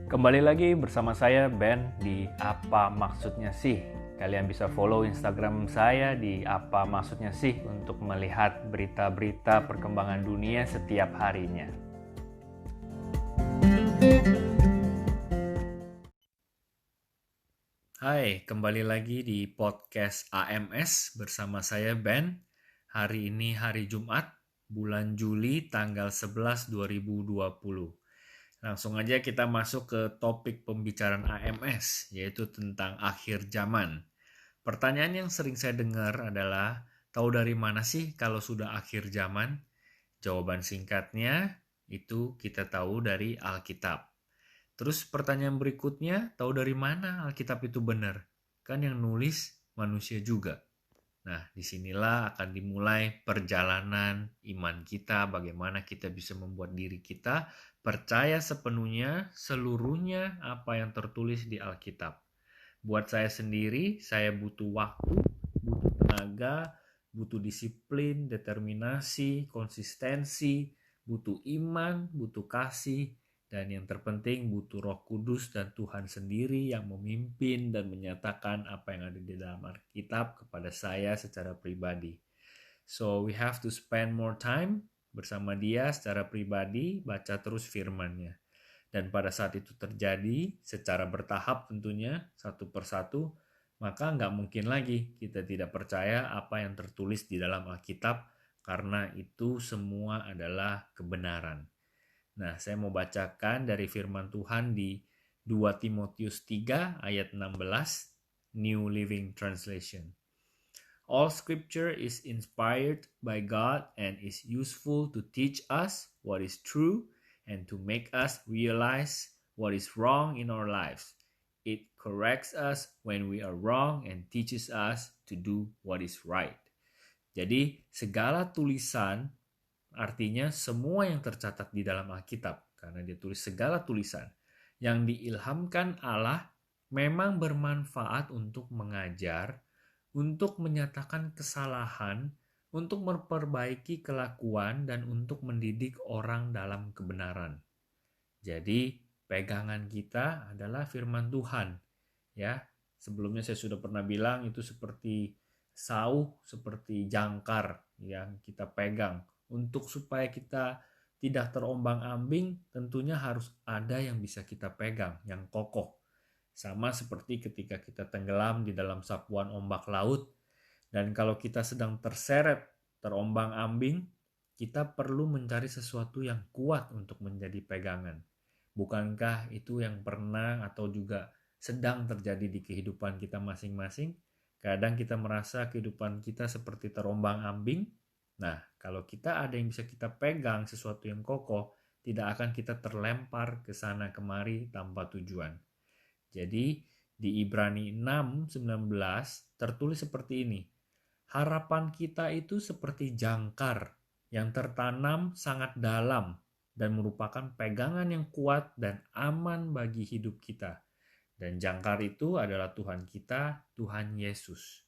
Kembali lagi bersama saya Ben di Apa Maksudnya Sih. Kalian bisa follow Instagram saya di Apa Maksudnya Sih untuk melihat berita-berita perkembangan dunia setiap harinya. Hai, kembali lagi di podcast AMS bersama saya Ben. Hari ini hari Jumat, bulan Juli tanggal 11 2020. Langsung aja kita masuk ke topik pembicaraan AMS, yaitu tentang akhir zaman. Pertanyaan yang sering saya dengar adalah, tahu dari mana sih kalau sudah akhir zaman? Jawaban singkatnya itu kita tahu dari Alkitab. Terus pertanyaan berikutnya, tahu dari mana Alkitab itu benar? Kan yang nulis manusia juga. Nah, disinilah akan dimulai perjalanan iman kita, bagaimana kita bisa membuat diri kita percaya seluruhnya apa yang tertulis di Alkitab. Buat saya sendiri, saya butuh waktu, butuh tenaga, butuh disiplin, determinasi, konsistensi, butuh iman, butuh kasih, dan yang terpenting butuh Roh Kudus dan Tuhan sendiri yang memimpin dan menyatakan apa yang ada di dalam Alkitab kepada saya secara pribadi. So we have to spend more time bersama Dia secara pribadi, baca terus firman-Nya. Dan pada saat itu terjadi secara bertahap tentunya, satu persatu, maka nggak mungkin lagi kita tidak percaya apa yang tertulis di dalam Alkitab, karena itu semua adalah kebenaran. Nah, saya mau bacakan dari firman Tuhan di 2 Timotius 3 ayat 16, New Living Translation. All scripture is inspired by God and is useful to teach us what is true and to make us realize what is wrong in our lives. It corrects us when we are wrong and teaches us to do what is right. Jadi, segala tulisan artinya semua yang tercatat di dalam Alkitab, karena dia tulis segala tulisan yang diilhamkan Allah memang bermanfaat untuk mengajar, untuk menyatakan kesalahan, untuk memperbaiki kelakuan, dan untuk mendidik orang dalam kebenaran. Jadi, pegangan kita adalah firman Tuhan. Ya, sebelumnya saya sudah pernah bilang itu seperti sauh, seperti jangkar yang kita pegang. Untuk supaya kita tidak terombang-ambing, tentunya harus ada yang bisa kita pegang, yang kokoh. Sama seperti ketika kita tenggelam di dalam sapuan ombak laut. Dan kalau kita sedang terseret, terombang-ambing, kita perlu mencari sesuatu yang kuat untuk menjadi pegangan. Bukankah itu yang pernah atau juga sedang terjadi di kehidupan kita masing-masing? Kadang kita merasa kehidupan kita seperti terombang-ambing. Nah, kalau kita ada yang bisa kita pegang, sesuatu yang kokoh, tidak akan kita terlempar ke sana kemari tanpa tujuan. Jadi, di Ibrani 6:19 tertulis seperti ini. Harapan kita itu seperti jangkar yang tertanam sangat dalam dan merupakan pegangan yang kuat dan aman bagi hidup kita. Dan jangkar itu adalah Tuhan kita, Tuhan Yesus.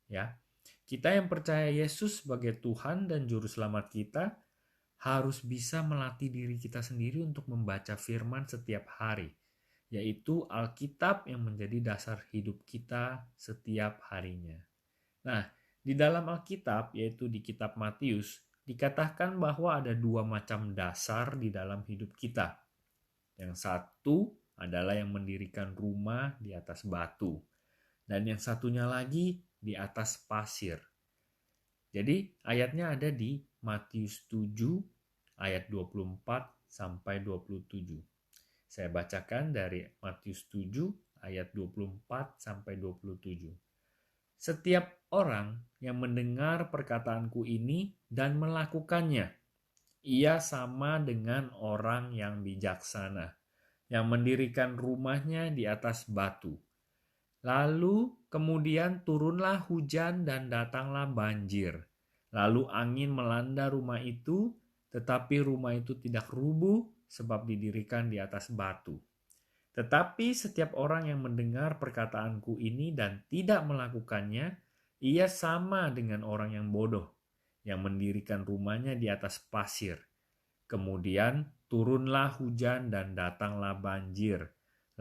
Ya. Kita yang percaya Yesus sebagai Tuhan dan juru selamat kita harus bisa melatih diri kita sendiri untuk membaca firman setiap hari, yaitu Alkitab yang menjadi dasar hidup kita setiap harinya. Nah, di dalam Alkitab, yaitu di kitab Matius, dikatakan bahwa ada dua macam dasar di dalam hidup kita. Yang satu adalah yang mendirikan rumah di atas batu, dan yang satunya lagi di atas pasir. Jadi ayatnya ada di Matius 7 ayat 24 sampai 27. Saya bacakan dari Matius 7 ayat 24 sampai 27. Setiap orang yang mendengar perkataanku ini dan melakukannya, ia sama dengan orang yang bijaksana, yang mendirikan rumahnya di atas batu. Lalu kemudian turunlah hujan dan datanglah banjir. Lalu angin melanda rumah itu, tetapi rumah itu tidak rubuh sebab didirikan di atas batu. Tetapi setiap orang yang mendengar perkataanku ini dan tidak melakukannya, ia sama dengan orang yang bodoh, yang mendirikan rumahnya di atas pasir. Kemudian turunlah hujan dan datanglah banjir.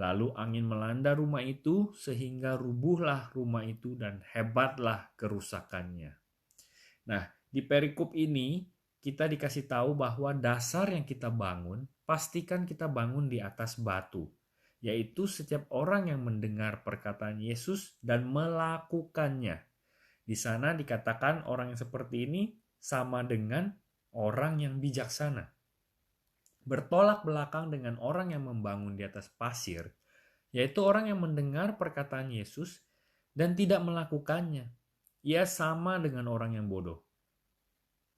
Lalu angin melanda rumah itu sehingga rubuhlah rumah itu dan hebatlah kerusakannya. Nah, di perikop ini kita dikasih tahu bahwa dasar yang kita bangun, pastikan kita bangun di atas batu. Yaitu setiap orang yang mendengar perkataan Yesus dan melakukannya. Di sana dikatakan orang yang seperti ini sama dengan orang yang bijaksana. Bertolak belakang dengan orang yang membangun di atas pasir, yaitu orang yang mendengar perkataan Yesus dan tidak melakukannya. Ia sama dengan orang yang bodoh.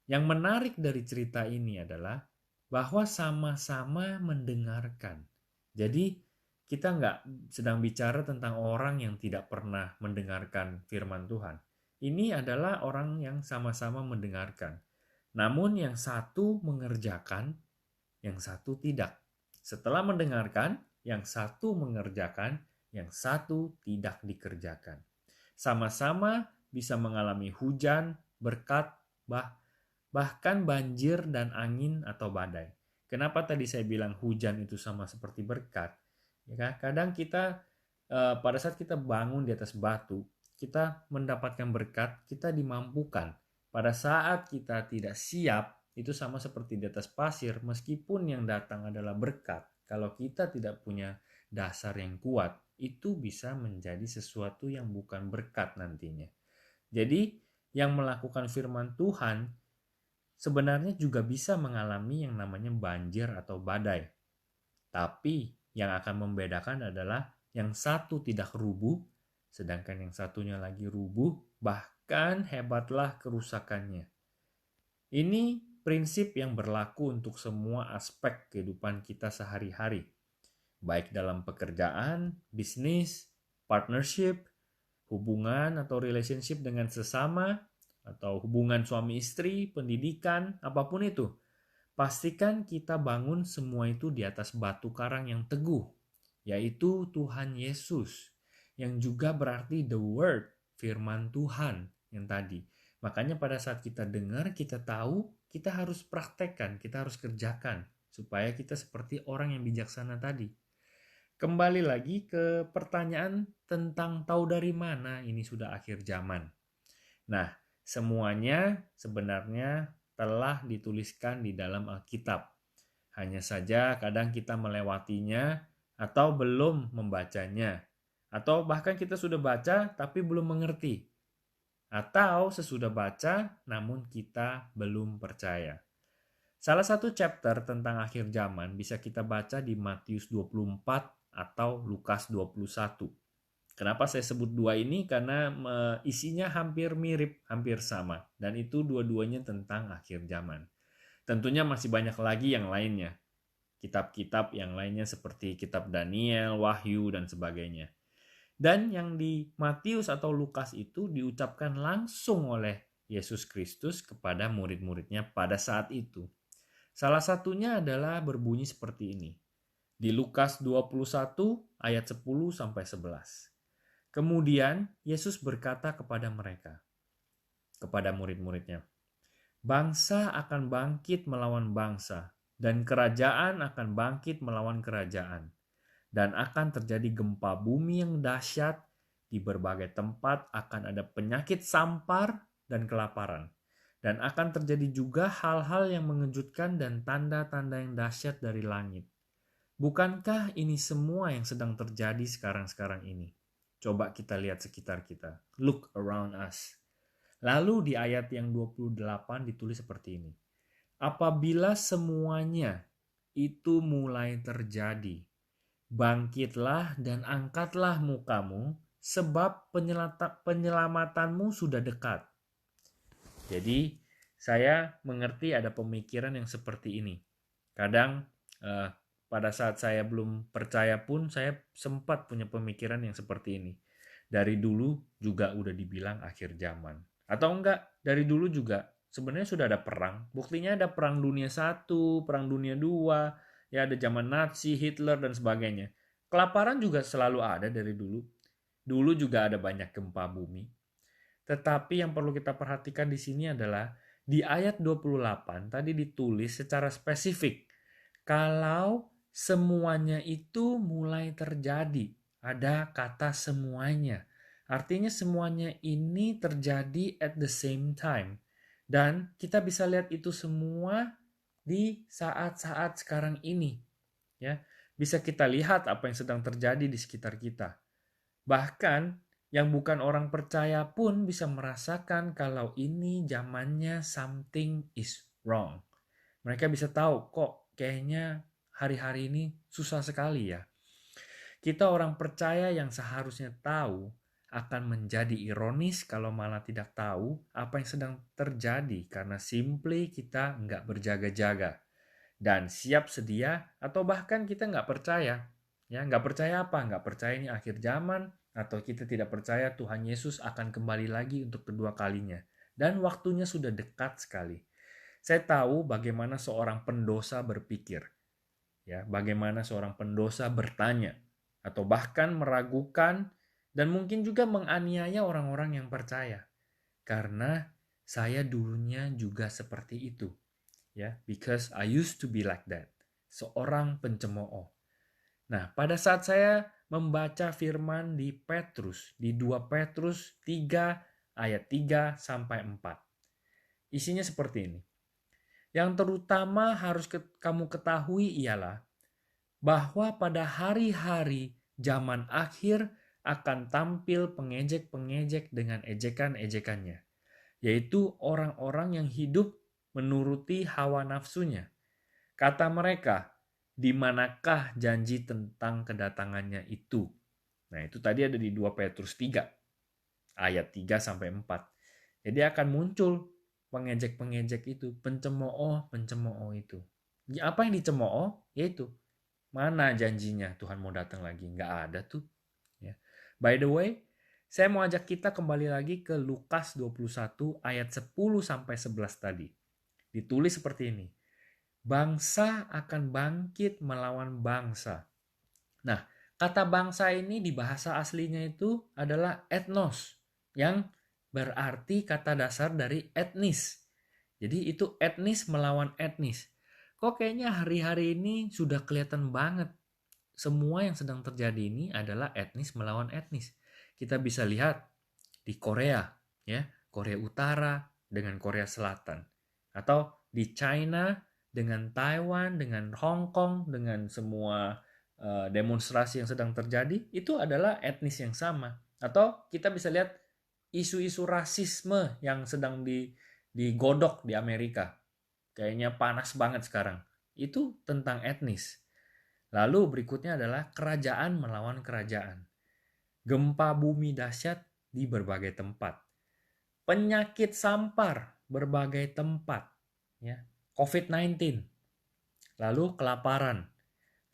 Yang menarik dari cerita ini adalah bahwa sama-sama mendengarkan. Jadi kita nggak sedang bicara tentang orang yang tidak pernah mendengarkan firman Tuhan. Ini adalah orang yang sama-sama mendengarkan. Namun yang satu mengerjakan, yang satu tidak. Setelah mendengarkan, yang satu mengerjakan, yang satu tidak dikerjakan. Sama-sama bisa mengalami hujan, berkat, bahkan banjir dan angin atau badai. Kenapa tadi saya bilang hujan itu sama seperti berkat? Ya, kadang kita pada saat kita bangun di atas batu, kita mendapatkan berkat, kita dimampukan. Pada saat kita tidak siap, itu sama seperti di atas pasir, meskipun yang datang adalah berkat. Kalau kita tidak punya dasar yang kuat, itu bisa menjadi sesuatu yang bukan berkat nantinya. Jadi, yang melakukan firman Tuhan sebenarnya juga bisa mengalami yang namanya banjir atau badai. Tapi yang akan membedakan adalah yang satu tidak rubuh, sedangkan yang satunya lagi rubuh, bahkan hebatlah kerusakannya. Ini prinsip yang berlaku untuk semua aspek kehidupan kita sehari-hari, baik dalam pekerjaan, bisnis, partnership, hubungan atau relationship dengan sesama, atau hubungan suami istri, pendidikan, apapun itu. Pastikan kita bangun semua itu di atas batu karang yang teguh, yaitu Tuhan Yesus, yang juga berarti the word, firman Tuhan yang tadi. Makanya pada saat kita dengar, kita tahu, kita harus praktekkan, kita harus kerjakan, supaya kita seperti orang yang bijaksana tadi. Kembali lagi ke pertanyaan tentang tahu dari mana ini sudah akhir zaman. Nah, semuanya sebenarnya telah dituliskan di dalam Alkitab. Hanya saja kadang kita melewatinya atau belum membacanya. Atau bahkan kita sudah baca tapi belum mengerti. Atau sesudah baca namun kita belum percaya. Salah satu chapter tentang akhir zaman bisa kita baca di Matius 24 atau Lukas 21. Kenapa saya sebut dua ini? Karena isinya hampir mirip, hampir sama. Dan itu dua-duanya tentang akhir zaman. Tentunya masih banyak lagi yang lainnya. Kitab-kitab yang lainnya seperti kitab Daniel, Wahyu, dan sebagainya. Dan yang di Matius atau Lukas itu diucapkan langsung oleh Yesus Kristus kepada murid-muridnya pada saat itu. Salah satunya adalah berbunyi seperti ini. Di Lukas 21 ayat 10 sampai 11. Kemudian Yesus berkata kepada mereka, kepada murid-muridnya, bangsa akan bangkit melawan bangsa, dan kerajaan akan bangkit melawan kerajaan. Dan akan terjadi gempa bumi yang dahsyat, di berbagai tempat akan ada penyakit sampar dan kelaparan. Dan akan terjadi juga hal-hal yang mengejutkan dan tanda-tanda yang dahsyat dari langit. Bukankah ini semua yang sedang terjadi sekarang-sekarang ini? Coba kita lihat sekitar kita. Look around us. Lalu di ayat yang 28 ditulis seperti ini. Apabila semuanya itu mulai terjadi, bangkitlah dan angkatlah mukamu, sebab penyelamatanmu sudah dekat. Jadi saya mengerti ada pemikiran yang seperti ini. Kadang pada saat saya belum percaya pun saya sempat punya pemikiran yang seperti ini. Dari dulu juga udah dibilang akhir zaman. Atau enggak, dari dulu juga sebenarnya sudah ada perang. Buktinya ada perang dunia 1, perang dunia 2, ya ada zaman Nazi, Hitler dan sebagainya. Kelaparan juga selalu ada dari dulu. Dulu juga ada banyak gempa bumi. Tetapi yang perlu kita perhatikan di sini adalah di ayat 28 tadi ditulis secara spesifik. Kalau semuanya itu mulai terjadi. Ada kata semuanya. Artinya semuanya ini terjadi at the same time. Dan kita bisa lihat itu semua di saat-saat sekarang ini. Ya, bisa kita lihat apa yang sedang terjadi di sekitar kita. Bahkan yang bukan orang percaya pun bisa merasakan kalau ini zamannya something is wrong. Mereka bisa tahu kok kayaknya hari-hari ini susah sekali ya. Kita orang percaya yang seharusnya tahu akan menjadi ironis kalau malah tidak tahu apa yang sedang terjadi karena simply kita nggak berjaga-jaga dan siap sedia atau bahkan kita nggak percaya. Ya, nggak percaya apa? Nggak percaya ini akhir zaman atau kita tidak percaya Tuhan Yesus akan kembali lagi untuk kedua kalinya. Dan waktunya sudah dekat sekali. Saya tahu bagaimana seorang pendosa berpikir. Ya, bagaimana seorang pendosa bertanya atau bahkan meragukan dan mungkin juga menganiaya orang-orang yang percaya. Karena saya dulunya juga seperti itu. Ya, because I used to be like that. Seorang pencemooh. Nah, pada saat saya membaca firman di Petrus, di 2 Petrus 3 ayat 3 sampai 4. Isinya seperti ini. Yang terutama harus kamu ketahui ialah bahwa pada hari-hari zaman akhir akan tampil pengejek-pengejek dengan ejekan-ejekannya, yaitu orang-orang yang hidup menuruti hawa nafsunya. Kata mereka, di manakah janji tentang kedatangannya itu? Nah, itu tadi ada di 2 Petrus 3 ayat 3 sampai 4. Jadi akan muncul pengejek-pengejek itu, pencemooh itu. Apa yang dicemooh? Yaitu mana janjinya Tuhan mau datang lagi? Nggak ada tuh. Ya. By the way, saya mau ajak kita kembali lagi ke Lukas 21 ayat 10 sampai 11 tadi. Ditulis seperti ini. Bangsa akan bangkit melawan bangsa. Nah, kata bangsa ini di bahasa aslinya itu adalah ethnos, yang berarti kata dasar dari etnis. Jadi itu etnis melawan etnis. Kok kayaknya hari-hari ini sudah kelihatan banget. Semua yang sedang terjadi ini adalah etnis melawan etnis. Kita bisa lihat di Korea, ya, Korea Utara dengan Korea Selatan, atau di China dengan Taiwan, dengan Hong Kong, dengan semua demonstrasi yang sedang terjadi, itu adalah etnis yang sama. Atau kita bisa lihat isu-isu rasisme yang sedang digodok di Amerika. Kayaknya panas banget sekarang. Itu tentang etnis. Lalu berikutnya adalah kerajaan melawan kerajaan. Gempa bumi dahsyat di berbagai tempat. Penyakit sampar berbagai tempat. Ya. COVID-19. Lalu kelaparan.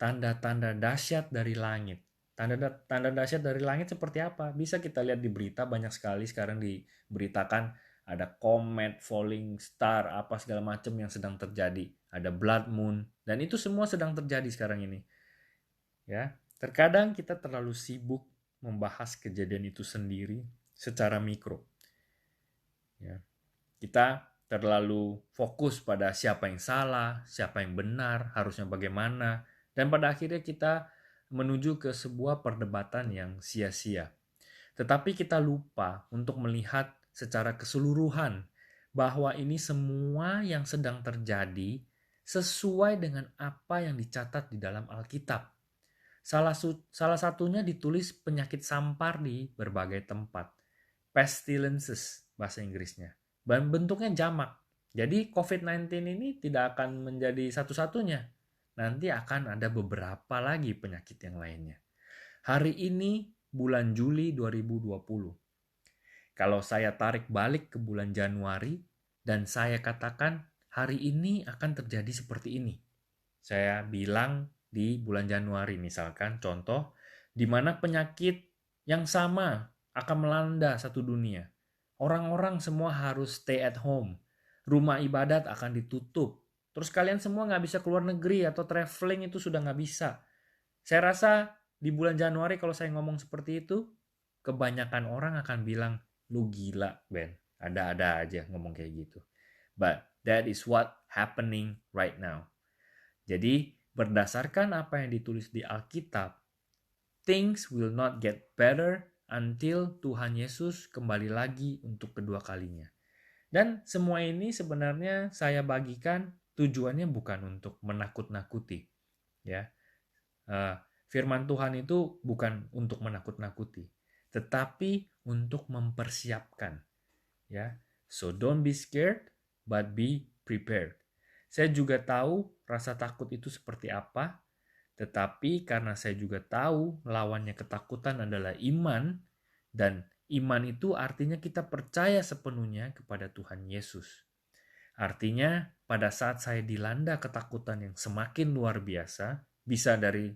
Tanda-tanda dahsyat dari langit. Tanda dahsyat dari langit seperti apa? Bisa kita lihat di berita, banyak sekali sekarang diberitakan ada comet, falling star, apa segala macam yang sedang terjadi. Ada blood moon, dan itu semua sedang terjadi sekarang ini. Ya, terkadang kita terlalu sibuk membahas kejadian itu sendiri secara mikro. Ya, kita terlalu fokus pada siapa yang salah, siapa yang benar, harusnya bagaimana, dan pada akhirnya kita menuju ke sebuah perdebatan yang sia-sia. Tetapi kita lupa untuk melihat secara keseluruhan bahwa ini semua yang sedang terjadi sesuai dengan apa yang dicatat di dalam Alkitab. Salah satunya ditulis penyakit sampar di berbagai tempat. Pestilences bahasa Inggrisnya. Dan bentuknya jamak. Jadi COVID-19 ini tidak akan menjadi satu-satunya. Nanti akan ada beberapa lagi penyakit yang lainnya. Hari ini bulan Juli 2020. Kalau saya tarik balik ke bulan Januari dan saya katakan hari ini akan terjadi seperti ini. Saya bilang di bulan Januari misalkan contoh di mana penyakit yang sama akan melanda satu dunia. Orang-orang semua harus stay at home. Rumah ibadat akan ditutup. Terus kalian semua nggak bisa keluar negeri atau traveling itu sudah nggak bisa. Saya rasa di bulan Januari kalau saya ngomong seperti itu, kebanyakan orang akan bilang, lu gila Ben, ada-ada aja ngomong kayak gitu. But that is what happening right now. Jadi Berdasarkan apa yang ditulis di Alkitab, things will not get better until Tuhan Yesus kembali lagi untuk kedua kalinya. Dan semua ini sebenarnya saya bagikan tujuannya bukan untuk menakut-nakuti. Ya, firman Tuhan itu bukan untuk menakut-nakuti, tetapi untuk mempersiapkan. Ya, so don't be scared, but be prepared. Saya juga tahu rasa takut itu seperti apa, tetapi karena saya juga tahu lawannya ketakutan adalah iman, dan iman itu artinya kita percaya sepenuhnya kepada Tuhan Yesus. Artinya pada saat saya dilanda ketakutan yang semakin luar biasa, bisa dari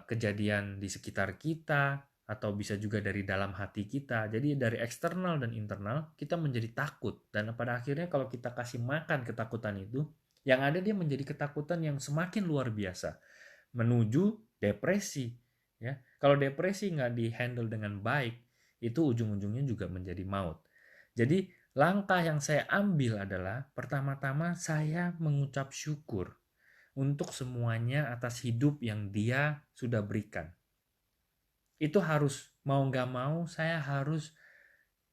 kejadian di sekitar kita, atau bisa juga dari dalam hati kita. Jadi dari eksternal dan internal kita menjadi takut, dan pada akhirnya kalau kita kasih makan ketakutan itu, yang ada dia menjadi ketakutan yang semakin luar biasa, menuju depresi. Ya, kalau depresi nggak dihandle dengan baik, itu ujung-ujungnya juga menjadi maut. Jadi langkah yang saya ambil adalah pertama-tama saya mengucap syukur untuk semuanya atas hidup yang Dia sudah berikan. Itu harus, mau nggak mau, saya harus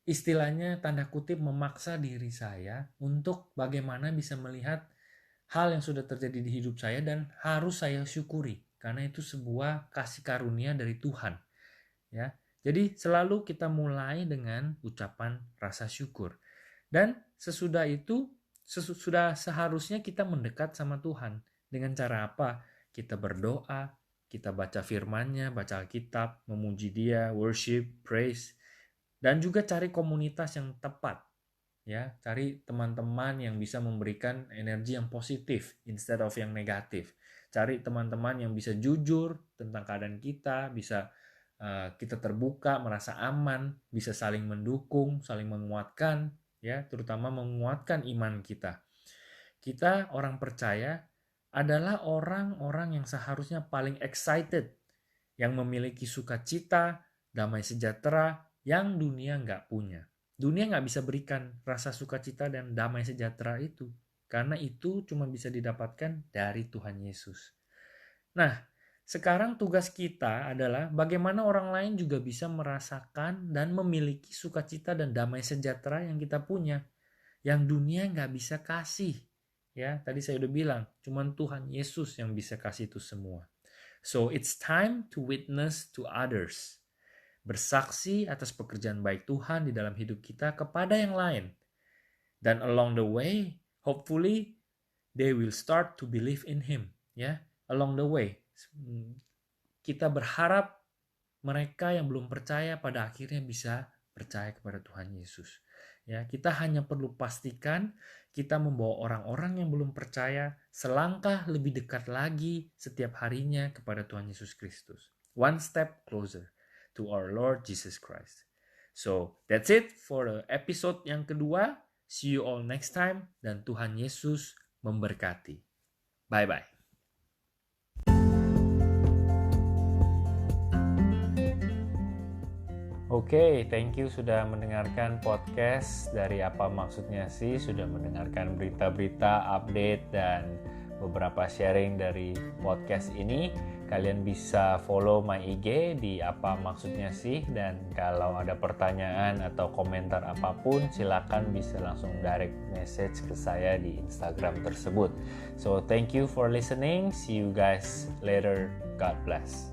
istilahnya tanda kutip memaksa diri saya untuk bagaimana bisa melihat hal yang sudah terjadi di hidup saya dan harus saya syukuri karena itu sebuah kasih karunia dari Tuhan. Ya, jadi selalu kita mulai dengan ucapan rasa syukur. Dan sesudah itu, sudah seharusnya kita mendekat sama Tuhan. Dengan cara apa? Kita berdoa, kita baca firman-Nya, baca Alkitab, memuji Dia, worship, praise, dan juga cari komunitas yang tepat. Ya, cari teman-teman yang bisa memberikan energi yang positif instead of yang negatif. Cari teman-teman yang bisa jujur tentang keadaan kita, bisa kita terbuka, merasa aman, bisa saling mendukung, saling menguatkan, ya, terutama menguatkan iman kita. Kita orang percaya adalah orang-orang yang seharusnya paling excited, yang memiliki sukacita, damai sejahtera yang dunia nggak punya. Dunia nggak bisa berikan rasa sukacita dan damai sejahtera itu, karena itu cuma bisa didapatkan dari Tuhan Yesus. Nah, sekarang tugas kita adalah bagaimana orang lain juga bisa merasakan dan memiliki sukacita dan damai sejahtera yang kita punya, yang dunia nggak bisa kasih. Ya, tadi saya udah bilang, cuma Tuhan Yesus yang bisa kasih itu semua. So, it's time to witness to others. Bersaksi atas pekerjaan baik Tuhan di dalam hidup kita kepada yang lain. Dan along the way, hopefully, they will start to believe in Him. Ya, along the way, kita berharap mereka yang belum percaya pada akhirnya bisa percaya kepada Tuhan Yesus. Ya, kita hanya perlu pastikan kita membawa orang-orang yang belum percaya selangkah lebih dekat lagi setiap harinya kepada Tuhan Yesus Kristus. One step closer to our Lord Jesus Christ. So, that's it for the episode yang kedua. See you all next time, dan Tuhan Yesus memberkati. Bye-bye. Oke, thank you sudah mendengarkan podcast dari Apa Maksudnya Sih, sudah mendengarkan berita-berita, update, dan beberapa sharing dari podcast ini. Kalian bisa follow my IG di Apa Maksudnya Sih, dan kalau ada pertanyaan atau komentar apapun, silakan bisa langsung direct message ke saya di Instagram tersebut. So, thank you for listening. See you guys later. God bless.